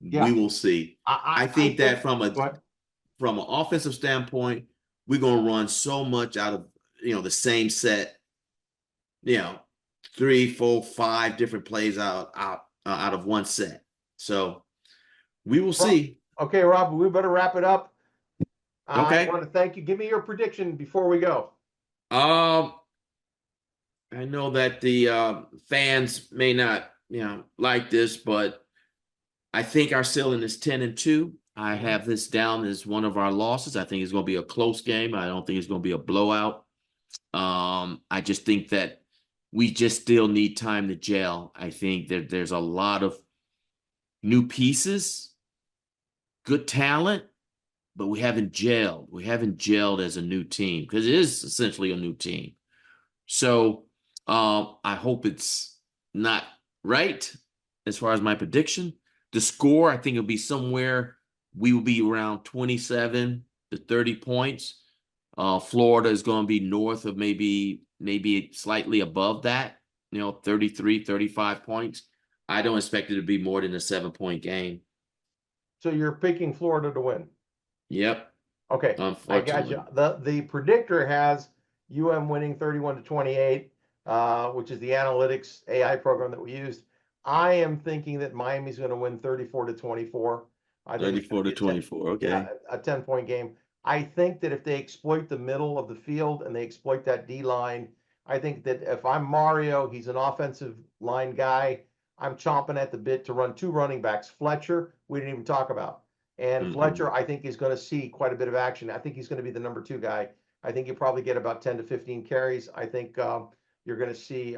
Yeah. We will see. I think that from an offensive standpoint, we're going to run so much out of, the same set, 3, 4, 5 different plays out of one set. So we will see. Okay, Rob, we better wrap it up. Okay. I want to thank you. Give me your prediction before we go. I know that the fans may not, like this, but I think our ceiling is 10-2. I have this down as one of our losses. I think it's going to be a close game. I don't think it's going to be a blowout. I just think that we just still need time to gel. I think that there's a lot of new pieces, good talent, but we haven't gelled. We haven't gelled as a new team, because it is essentially a new team. So I hope it's not right as far as my prediction. The score, I think it'll be somewhere. We will be around 27 to 30 points. Florida is going to be north of maybe slightly above that, 33, 35 points. I don't expect it to be more than a 7-point game. So you're picking Florida to win? Yep. Okay, I got you. The predictor has UM winning 31-28, which is the analytics AI program that we used. I am thinking that Miami's going to win 34-24. 34-24, okay. A 10-point game. I think that if they exploit the middle of the field and they exploit that D line, I think that if I'm Mario, he's an offensive line guy. I'm chomping at the bit to run 2 running backs. Fletcher, we didn't even talk about. And Fletcher, I think, is going to see quite a bit of action. I think he's going to be the number 2 guy. I think you probably get about 10 to 15 carries. I think you're going to see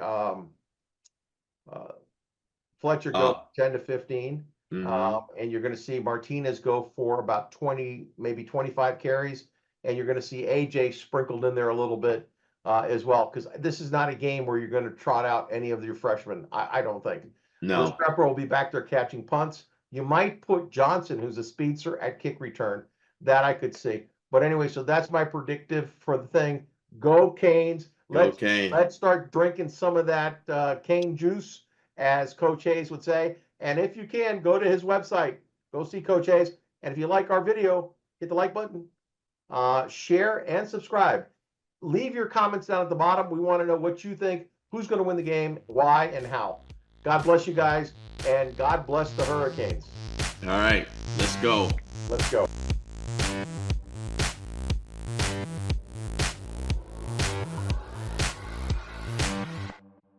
Fletcher go 10 to 15. And you're going to see Martinez go for about 20, maybe 25 carries. And you're going to see AJ sprinkled in there a little bit as well, because this is not a game where you're going to trot out any of your freshmen. I don't think. No. Pepper will be back there catching punts. You might put Johnson, who's a speedster, at kick return. That I could see. But anyway, so that's my predictive for the thing. Go Canes. Let's start drinking some of that cane juice, as Coach Hayes would say. And if you can, go to his website. Go see Coach Hayes. And if you like our video, hit the like button. Share and subscribe. Leave your comments down at the bottom. We want to know what you think. Who's going to win the game, why, and how. God bless you guys, and God bless the Hurricanes. All right, let's go. Let's go.